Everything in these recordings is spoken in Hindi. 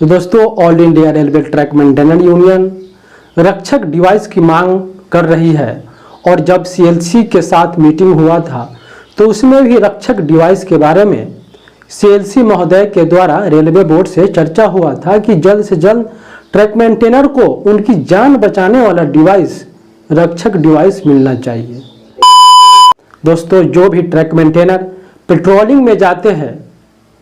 तो दोस्तों all India railway track maintenance union रक्षक डिवाइस की मांग कर रही है और जब सीएलसी के साथ मीटिंग हुआ था तो उसमें भी रक्षक डिवाइस के बारे में सीएलसी महोदय के द्वारा रेलवे बोर्ड से चर्चा हुआ था कि जल्द से जल्द ट्रैक मेंटेनर को उनकी जान बचाने वाला डिवाइस रक्षक डिवाइस मिलना चाहिए। दोस्तों जो भी ट्रैक मेंटेनर पेट्रोलिंग में जाते हैं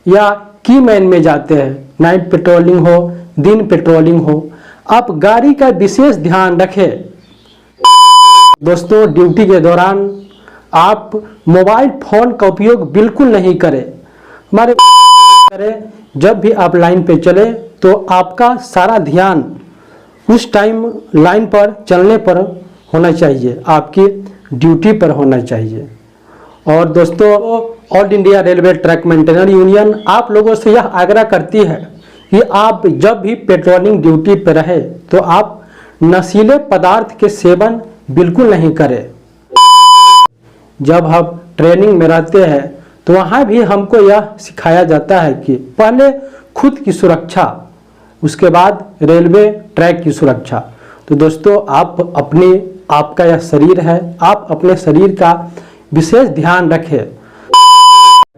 या की मैन में जाते हैं, नाइट पेट्रोलिंग हो दिन पेट्रोलिंग हो, आप गाड़ी का विशेष ध्यान रखें। दोस्तों ड्यूटी के दौरान आप मोबाइल फोन का उपयोग बिल्कुल नहीं करें। हमारे जब भी आप लाइन पे चले तो आपका सारा ध्यान उस टाइम लाइन पर चलने पर होना चाहिए, आपकी ड्यूटी पर होना चाहिए। और दोस्तों all India railway track maintenance union आप लोगों से यह आग्रह करती है कि आप जब भी पेट्रोलिंग ड्यूटी पर रहे तो आप नशीले पदार्थ के सेवन बिल्कुल नहीं करें। जब हम ट्रेनिंग में रहते हैं तो वहाँ भी हमको यह सिखाया जाता है कि पहले खुद की सुरक्षा, उसके बाद रेलवे ट्रैक की सुरक्षा। तो दोस्तों आपका यह शरीर है, आप अपने शरीर का विशेष ध्यान रखें।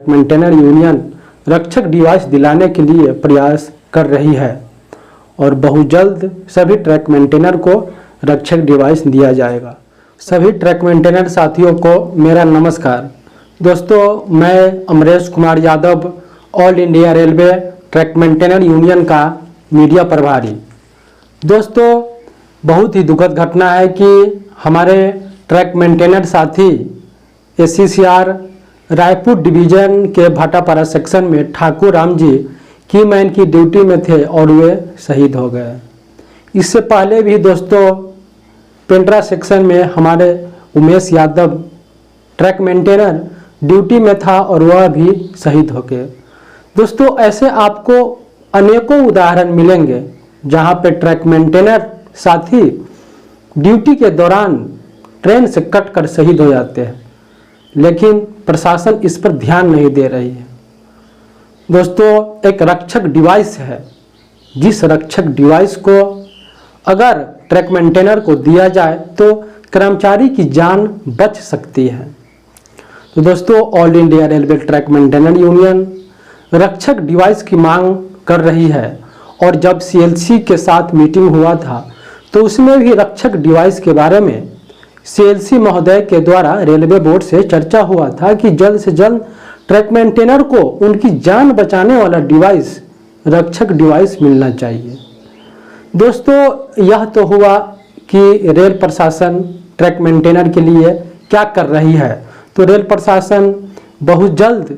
मेंटेनेंस यूनियन रक्षक डिवाइस दिलाने के लिए प्रयास कर रही है और बहुत जल्द सभी ट्रैक मेंटेनर को रक्षक डिवाइस दिया जाएगा। सभी ट्रैक मेंटेनर साथियों को मेरा नमस्कार। दोस्तों मैं Amresh Kumar Yadav, all India railway track maintainer union का मीडिया प्रभारी। दोस्तों बहुत ही दुखद घटना है कि हमारे ट्रैक मेंटेनर साथी एससीसीआर रायपुर डिवीजन के भाटापारा सेक्शन में ठाकुर राम जी की मैन की ड्यूटी में थे और वे शहीद हो गए। इससे पहले भी दोस्तों पेंड्रा सेक्शन में हमारे Umesh Yadav track maintainer duty में था और वह भी शहीद हो गए। दोस्तों ऐसे आपको अनेकों उदाहरण मिलेंगे जहां पे ट्रैक मेंटेनर साथी ड्यूटी के दौरान ट्रेन से कटकर शहीद हो जाते हैं, लेकिन प्रशासन इस पर ध्यान नहीं दे रही है। दोस्तों एक रक्षक डिवाइस है, जिस रक्षक डिवाइस को अगर ट्रैक मेंटेनर को दिया जाए तो कर्मचारी की जान बच सकती है। तो दोस्तों all India railway track maintenance union रक्षक डिवाइस की मांग कर रही है और जब सीएलसी के साथ मीटिंग हुआ था तो उसमें भी रक्षक डिवाइस के बारे में सीएलसी महोदय के द्वारा रेलवे बोर्ड से चर्चा हुआ था कि जल्द से जल्द ट्रैक मेंटेनर को उनकी जान बचाने वाला डिवाइस रक्षक डिवाइस मिलना चाहिए। दोस्तों यह तो हुआ कि रेल प्रशासन ट्रैक मेंटेनर के लिए क्या कर रही है। तो रेल प्रशासन बहुत जल्द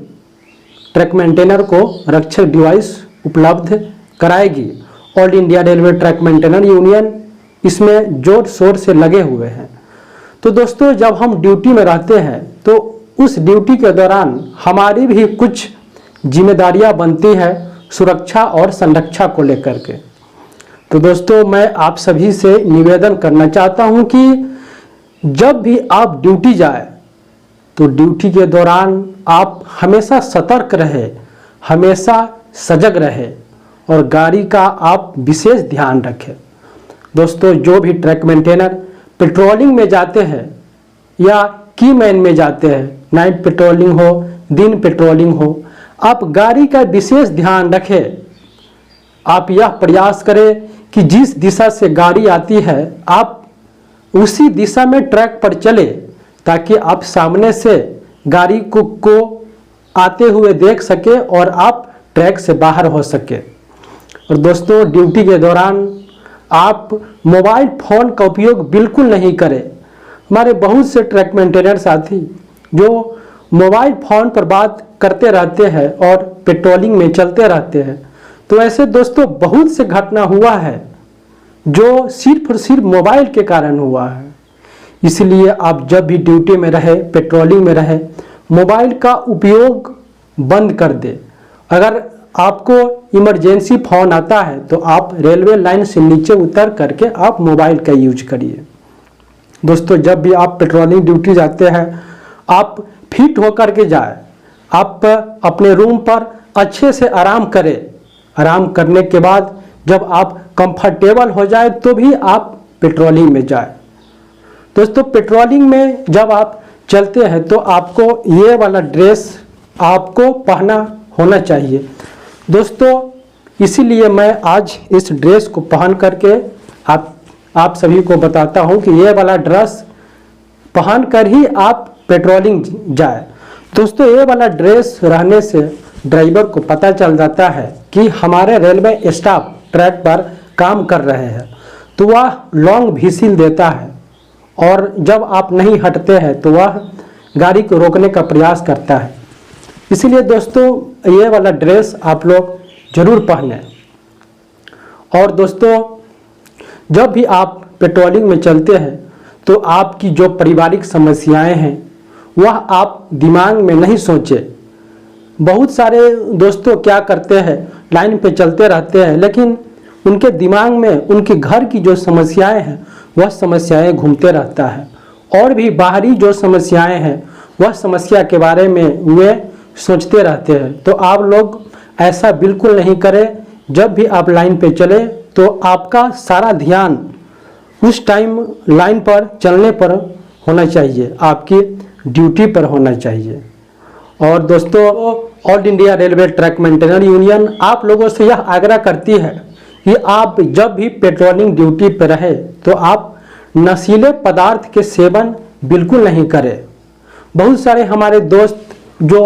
ट्रैक मेंटेनर को रक्षक डिवाइस उपलब्ध कराएगी। All India railway track maintainer union इसमें जोर शोर से लगे हुए हैं। तो दोस्तों जब हम ड्यूटी में रहते हैं तो उस ड्यूटी के दौरान हमारी भी कुछ जिम्मेदारियां बनती है सुरक्षा और संरक्षा को लेकर के। तो दोस्तों मैं आप सभी से निवेदन करना चाहता हूं कि जब भी आप ड्यूटी जाए तो ड्यूटी के दौरान आप हमेशा सतर्क रहे, हमेशा सजग रहे और गाड़ी का आप विशेष ध्यान रखें। दोस्तों जो भी ट्रैक मेंटेनर पेट्रोलिंग में जाते हैं या की मैन में जाते हैं, नाइट पेट्रोलिंग हो दिन पेट्रोलिंग हो, आप गाड़ी का विशेष ध्यान रखें। आप यह प्रयास करें कि जिस दिशा से गाड़ी आती है आप उसी दिशा में ट्रैक पर चले ताकि आप सामने से गाड़ी को आते हुए देख सके और आप ट्रैक से बाहर हो सके। और दोस्तों ड्यूटी के दौरान आप मोबाइल फोन का उपयोग बिल्कुल नहीं करें। हमारे बहुत से ट्रैक मेंटेनर साथी जो मोबाइल फोन पर बात करते रहते हैं और पेट्रोलिंग में चलते रहते हैं, तो ऐसे दोस्तों बहुत से घटना हुआ है जो सिर्फ और सिर्फ मोबाइल के कारण हुआ है। इसलिए आप जब भी ड्यूटी में रहे, पेट्रोलिंग में रहे, मोबाइल का उपयोग बंद कर दे। अगर आपको इमरजेंसी फोन आता है तो आप रेलवे लाइन से नीचे उतर करके आप मोबाइल का यूज करिए। दोस्तों जब भी आप पेट्रोलिंग ड्यूटी जाते हैं आप फिट होकर के जाए, आप अपने रूम पर अच्छे से आराम करें, आराम करने के बाद जब आप कंफर्टेबल हो जाए तो भी आप पेट्रोलिंग में जाए। दोस्तों पेट्रोलिंग में जब आप चलते हैं तो आपको ये वाला ड्रेस आपको पहना होना चाहिए। दोस्तों इसीलिए मैं आज इस ड्रेस को पहन करके आप सभी को बताता हूं कि ये वाला ड्रेस पहन कर ही आप पेट्रोलिंग जाए। दोस्तों ये वाला ड्रेस रहने से ड्राइवर को पता चल जाता है कि हमारे रेलवे स्टाफ ट्रैक पर काम कर रहे हैं, तो वह लॉन्ग व्हिसिल देता है और जब आप नहीं हटते हैं तो वह गाड़ी को रोकने का प्रयास करता है। इसीलिए दोस्तों ये वाला ड्रेस आप लोग जरूर पहने। और दोस्तों जब भी आप पेट्रोलिंग में चलते हैं तो आपकी जो पारिवारिक समस्याएं हैं वह आप दिमाग में नहीं सोचे। बहुत सारे दोस्तों क्या करते हैं, लाइन पे चलते रहते हैं लेकिन उनके दिमाग में उनके घर की जो समस्याएं हैं वह समस्याएं घूमते रहता है, और भी बाहरी जो समस्याएं हैं वह समस्या के बारे में वे सोचते रहते हैं। तो आप लोग ऐसा बिल्कुल नहीं करें। जब भी आप लाइन पे चले तो आपका सारा ध्यान उस टाइम लाइन पर चलने पर होना चाहिए, आपकी ड्यूटी पर होना चाहिए। और दोस्तों all India railway track maintainer union आप लोगों से यह आग्रह करती है कि आप जब भी पेट्रोलिंग ड्यूटी पर रहे तो आप नशीले पदार्थ के सेवन बिल्कुल नहीं करें। बहुत सारे हमारे दोस्त जो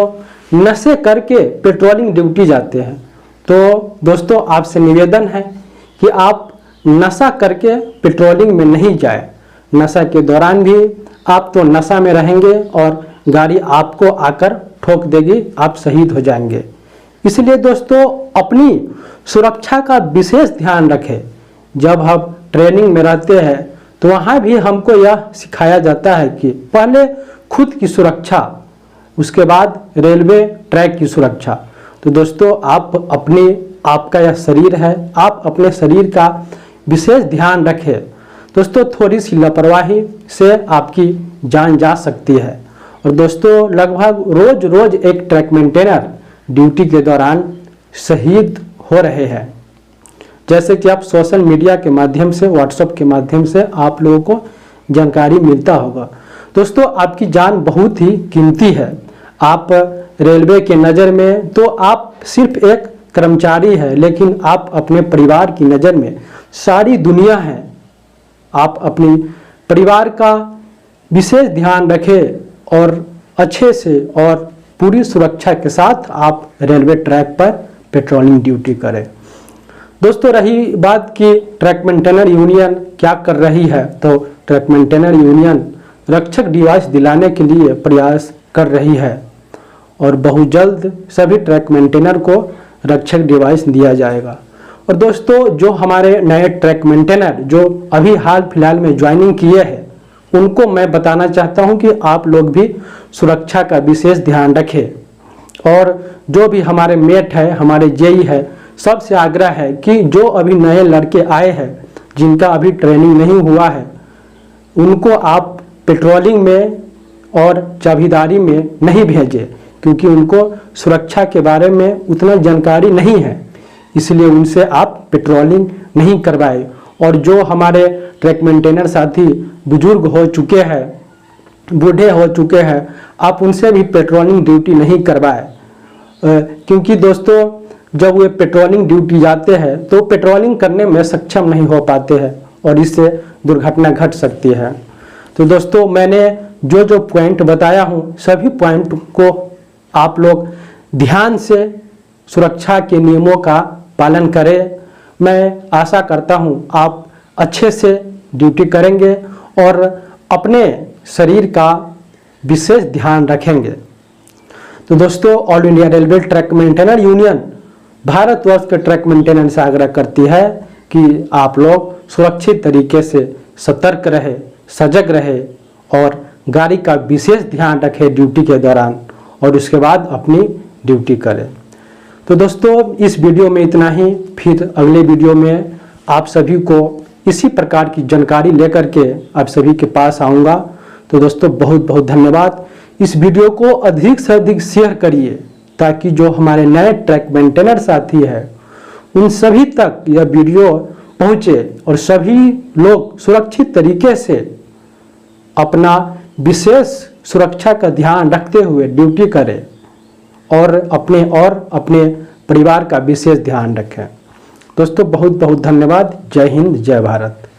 नशे करके पेट्रोलिंग ड्यूटी जाते हैं, तो दोस्तों आपसे निवेदन है कि आप नशा करके पेट्रोलिंग में नहीं जाए। नशा के दौरान भी आप तो नशा में रहेंगे और गाड़ी आपको आकर ठोक देगी, आप शहीद हो जाएंगे। इसलिए दोस्तों अपनी सुरक्षा का विशेष ध्यान रखें। जब हम ट्रेनिंग में रहते हैं तो वहाँ भी हमको यह सिखाया जाता है कि पहले खुद की सुरक्षा, उसके बाद रेलवे ट्रैक की सुरक्षा। तो दोस्तों आपका यह शरीर है, आप अपने शरीर का विशेष ध्यान रखें। दोस्तों थोड़ी सी लापरवाही से आपकी जान जा सकती है। और दोस्तों लगभग रोज एक ट्रैक मेंटेनर ड्यूटी के दौरान शहीद हो रहे हैं। जैसे कि आप सोशल मीडिया के माध्यम से, व्हाट्सएप के माध्यम से आप लोगों को जानकारी मिलता होगा। दोस्तों आपकी जान बहुत ही कीमती है। आप रेलवे के नज़र में तो आप सिर्फ एक कर्मचारी है, लेकिन आप अपने परिवार की नज़र में सारी दुनिया है। आप अपनी परिवार का विशेष ध्यान रखें और अच्छे से और पूरी सुरक्षा के साथ आप रेलवे ट्रैक पर पेट्रोलिंग ड्यूटी करें। दोस्तों रही बात कि ट्रैक मेंटेनर यूनियन क्या कर रही है, तो ट्रैक मेंटेनर यूनियन रक्षक डिवाइस दिलाने के लिए प्रयास कर रही है और बहुत जल्द सभी ट्रैक मेंटेनर को रक्षक डिवाइस दिया जाएगा। और दोस्तों जो हमारे नए ट्रैक मेंटेनर जो अभी हाल फिलहाल में ज्वाइनिंग किए हैं, उनको मैं बताना चाहता हूं कि आप लोग भी सुरक्षा का विशेष ध्यान रखें। और जो भी हमारे मेट है, हमारे जेई है, सबसे आग्रह है कि जो अभी नए लड़के आए हैं जिनका अभी ट्रेनिंग नहीं हुआ है, उनको आप पेट्रोलिंग में और चौकीदारी में नहीं भेजें, क्योंकि उनको सुरक्षा के बारे में उतना जानकारी नहीं है। इसलिए उनसे आप पेट्रोलिंग नहीं करवाएं। और जो हमारे ट्रैक मेंटेनर साथी बुजुर्ग हो चुके हैं, बूढ़े हो चुके हैं, आप उनसे भी पेट्रोलिंग ड्यूटी नहीं करवाएं, क्योंकि दोस्तों जब वे पेट्रोलिंग ड्यूटी जाते हैं तो पेट्रोलिंग करने में सक्षम नहीं हो पाते हैं और इससे दुर्घटना घट सकती है। तो दोस्तों मैंने जो पॉइंट बताया हूँ, सभी पॉइंट को आप लोग ध्यान से सुरक्षा के नियमों का पालन करें। मैं आशा करता हूं आप अच्छे से ड्यूटी करेंगे और अपने शरीर का विशेष ध्यान रखेंगे। तो दोस्तों all India railway track maintainer union Bharatvarsh के ट्रैक मेंटेनर से आग्रह करती है कि आप लोग सुरक्षित तरीके से सतर्क रहे, सजग रहे और गाड़ी का विशेष ध्यान रखें ड्यूटी के दौरान, और उसके बाद अपनी ड्यूटी करें। तो दोस्तों इस वीडियो में इतना ही। फिर अगले वीडियो में आप सभी को इसी प्रकार की जानकारी लेकर के आप सभी के पास आऊँगा। तो दोस्तों बहुत बहुत धन्यवाद। इस वीडियो को अधिक से अधिक शेयर करिए ताकि जो हमारे नए ट्रैक मेंटेनर साथी है उन सभी तक यह वीडियो पहुँचे और सभी लोग सुरक्षित तरीके से अपना विशेष सुरक्षा का ध्यान रखते हुए ड्यूटी करें और अपने परिवार का विशेष ध्यान रखें। दोस्तों बहुत बहुत धन्यवाद। जय हिंद, जय भारत।